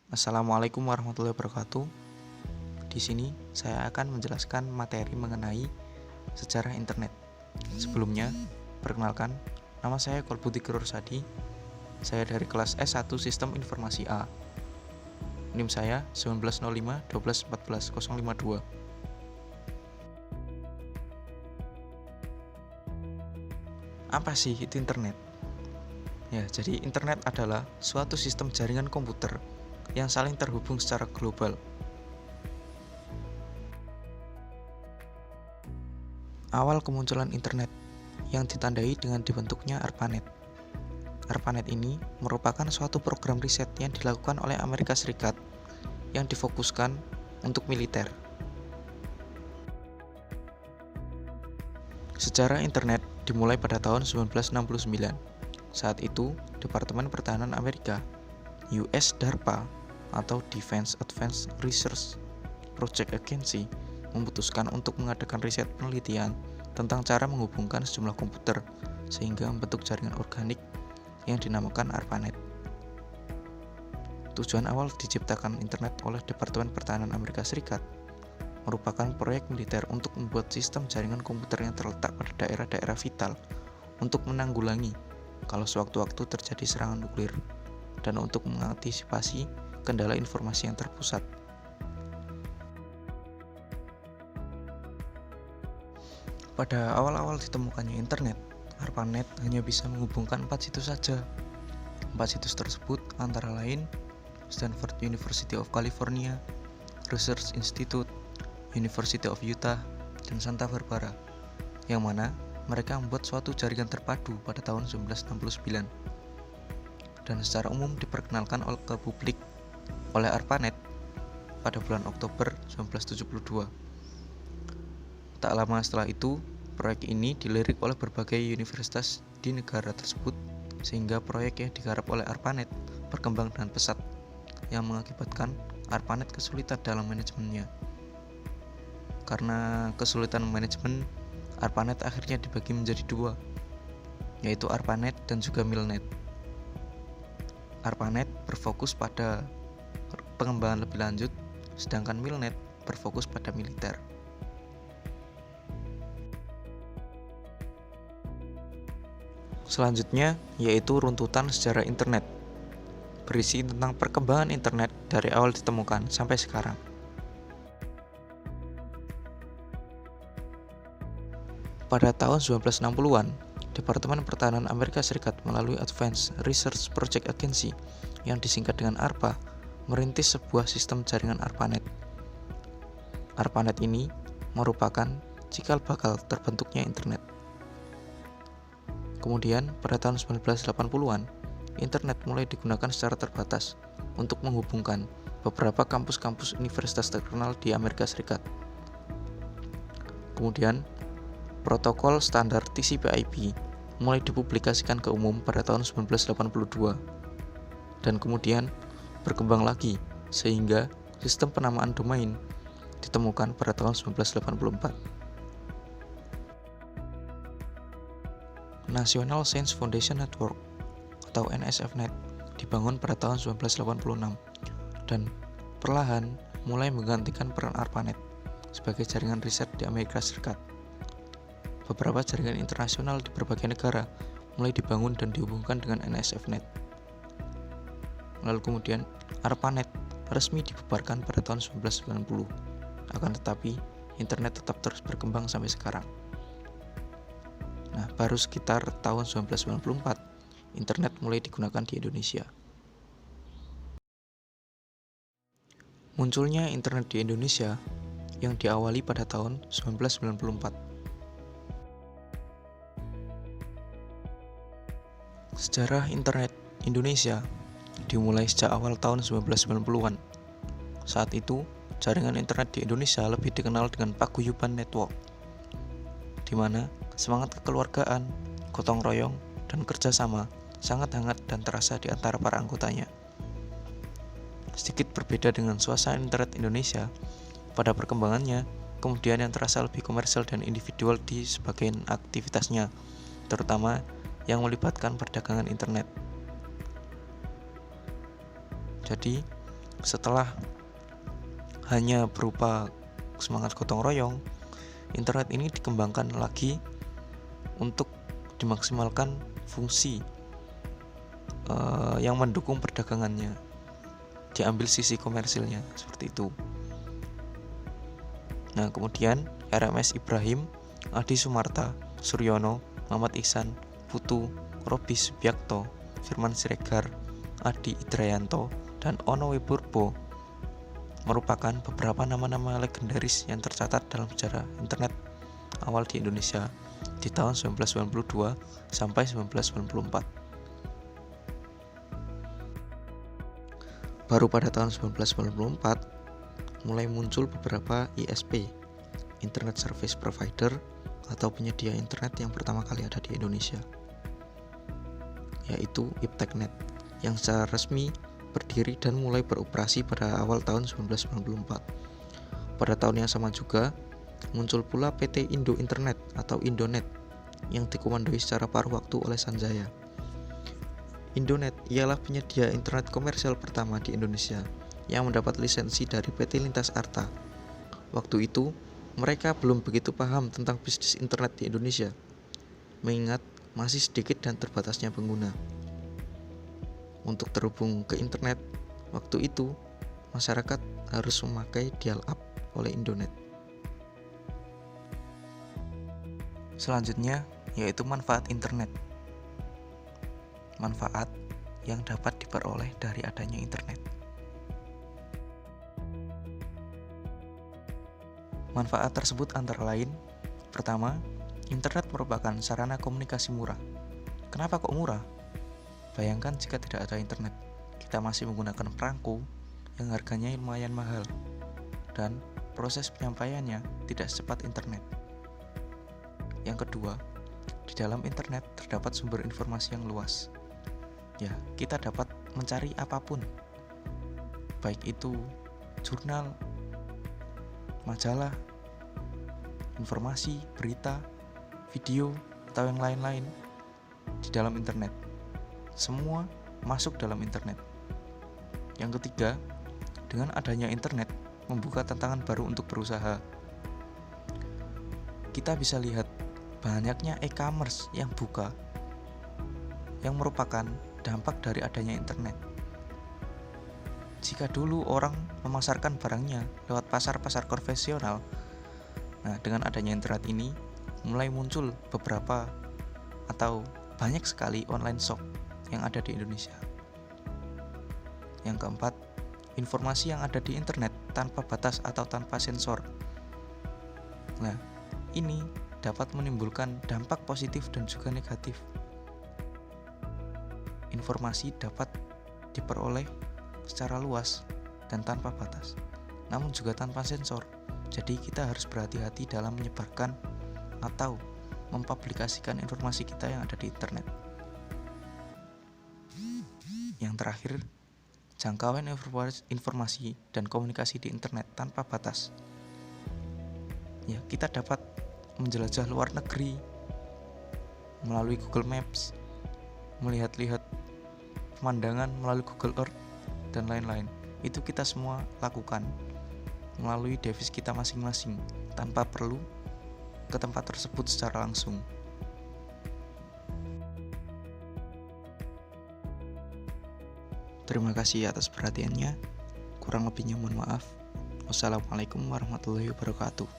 Assalamualaikum warahmatullahi wabarakatuh. Di sini saya akan menjelaskan materi mengenai sejarah internet. Sebelumnya, perkenalkan, nama saya Kolbudi Kirorsadi. Saya dari kelas S1 Sistem Informasi A. NIM saya 1905 12 14 052. Apa sih itu internet? Ya, jadi internet adalah suatu sistem jaringan komputer yang saling terhubung secara global. Awal kemunculan internet yang ditandai dengan dibentuknya ARPANET. ARPANET ini merupakan suatu program riset yang dilakukan oleh Amerika Serikat yang difokuskan untuk militer. Sejarah internet dimulai pada tahun 1969. Saat itu, Departemen Pertahanan Amerika, US DARPA atau Defense Advanced Research Project Agency, memutuskan untuk mengadakan riset penelitian tentang cara menghubungkan sejumlah komputer sehingga membentuk jaringan organik yang dinamakan ARPANET. Tujuan awal diciptakan internet oleh Departemen Pertahanan Amerika Serikat merupakan proyek militer untuk membuat sistem jaringan komputer yang terletak pada daerah-daerah vital untuk menanggulangi kalau sewaktu-waktu terjadi serangan nuklir dan untuk mengantisipasi kendala informasi yang terpusat. Pada awal-awal ditemukannya internet, ARPANET hanya bisa menghubungkan 4 situs saja. 4 situs tersebut antara lain Stanford University of California, Research Institute, University of Utah, dan Santa Barbara, yang mana mereka membuat suatu jaringan terpadu pada tahun 1969 dan secara umum diperkenalkan ke publik oleh ARPANET pada bulan Oktober 1972. Tak lama setelah itu, proyek ini dilirik oleh berbagai universitas di negara tersebut sehingga proyek yang digarap oleh ARPANET berkembang dengan pesat yang mengakibatkan ARPANET kesulitan dalam manajemennya. Karena kesulitan manajemen, ARPANET akhirnya dibagi menjadi dua, yaitu ARPANET dan juga MILNET. ARPANET berfokus pada pengembangan lebih lanjut, sedangkan MILNET berfokus pada militer. Selanjutnya yaitu runtutan sejarah internet, berisi tentang perkembangan internet dari awal ditemukan sampai sekarang. Pada tahun 1960-an, Departemen Pertahanan Amerika Serikat melalui Advanced Research Project Agency yang disingkat dengan ARPA merintis sebuah sistem jaringan ARPANET. ARPANET ini merupakan cikal bakal terbentuknya internet. Kemudian, pada tahun 1980-an, internet mulai digunakan secara terbatas untuk menghubungkan beberapa kampus-kampus universitas terkenal di Amerika Serikat. Kemudian, protokol standar TCP/IP mulai dipublikasikan ke umum pada tahun 1982 dan kemudian berkembang lagi sehingga sistem penamaan domain ditemukan pada tahun 1984. National Science Foundation Network atau NSFNet dibangun pada tahun 1986 dan perlahan mulai menggantikan peran ARPANET sebagai jaringan riset di Amerika Serikat. Beberapa jaringan internasional di berbagai negara mulai dibangun dan dihubungkan dengan NSFNet. Lalu kemudian ARPANET resmi dibubarkan pada tahun 1990. Akan tetapi, internet tetap terus berkembang sampai sekarang. Nah, baru sekitar tahun 1994, internet mulai digunakan di Indonesia. Munculnya internet di Indonesia yang diawali pada tahun 1994. Sejarah internet Indonesia dimulai sejak awal tahun 1990-an. Saat itu, jaringan internet di Indonesia lebih dikenal dengan paguyuban network, di mana semangat kekeluargaan, gotong royong, dan kerjasama sangat hangat dan terasa di antara para anggotanya. Sedikit berbeda dengan suasana internet Indonesia, pada perkembangannya, kemudian yang terasa lebih komersial dan individual di sebagian aktivitasnya, terutama yang melibatkan perdagangan internet. Jadi, Setelah hanya berupa semangat gotong royong, internet ini dikembangkan lagi untuk dimaksimalkan fungsi yang mendukung perdagangannya, diambil sisi komersilnya seperti itu. Nah, kemudian RMS Ibrahim, Adi Sumarta, Suryono, Muhammad Ihsan, Putu, Robi Subiakto, Firman Siregar, Adi Idrayanto, dan Ono Wiburbo merupakan beberapa nama-nama legendaris yang tercatat dalam sejarah internet awal di Indonesia di tahun 1992 sampai 1994. Baru pada tahun 1994 mulai muncul beberapa ISP, Internet Service Provider, atau penyedia internet yang pertama kali ada di Indonesia, yaitu IPTECnet, yang secara resmi berdiri dan mulai beroperasi pada awal tahun 1994. Pada tahun yang sama juga, muncul pula PT Indo Internet atau Indonet yang dikomandoi secara paruh waktu oleh Sanjaya. Indonet ialah penyedia internet komersial pertama di Indonesia yang mendapat lisensi dari PT Lintas Arta. Waktu itu, mereka belum begitu paham tentang bisnis internet di Indonesia, mengingat masih sedikit dan terbatasnya pengguna. Untuk terhubung ke internet, waktu itu masyarakat harus memakai dial-up oleh Indonet. Selanjutnya yaitu manfaat internet. Manfaat yang dapat diperoleh dari adanya internet. Manfaat tersebut antara lain: pertama, internet merupakan sarana komunikasi murah. Kenapa kok murah? Bayangkan jika tidak ada internet, kita masih menggunakan perangko yang harganya lumayan mahal dan proses penyampaiannya tidak secepat internet. Yang kedua, di dalam internet terdapat sumber informasi yang luas. Ya, kita dapat mencari apapun, baik itu jurnal, majalah, informasi, berita, video, atau yang lain-lain di dalam internet. Semua masuk dalam internet. Yang ketiga, dengan adanya internet membuka tantangan baru untuk berusaha. Kita bisa lihat banyaknya e-commerce yang buka, yang merupakan dampak dari adanya internet. Jika dulu orang memasarkan barangnya lewat pasar-pasar konvensional, nah dengan adanya internet ini mulai muncul beberapa atau banyak sekali online shop yang ada di Indonesia. Yang keempat, informasi yang ada di internet tanpa batas atau tanpa sensor. Nah, ini dapat menimbulkan dampak positif dan juga negatif. Informasi dapat diperoleh secara luas dan tanpa batas, namun juga tanpa sensor. Jadi kita harus berhati-hati dalam menyebarkan atau mempublikasikan informasi kita yang ada di internet. Yang terakhir, jangkauan informasi dan komunikasi di internet tanpa batas. Ya, kita dapat menjelajah luar negeri melalui Google Maps, melihat-lihat pemandangan melalui Google Earth, dan lain-lain. Itu kita semua lakukan melalui device kita masing-masing tanpa perlu ke tempat tersebut secara langsung. Terima kasih atas perhatiannya. Kurang lebihnya mohon maaf. Wassalamualaikum warahmatullahi wabarakatuh.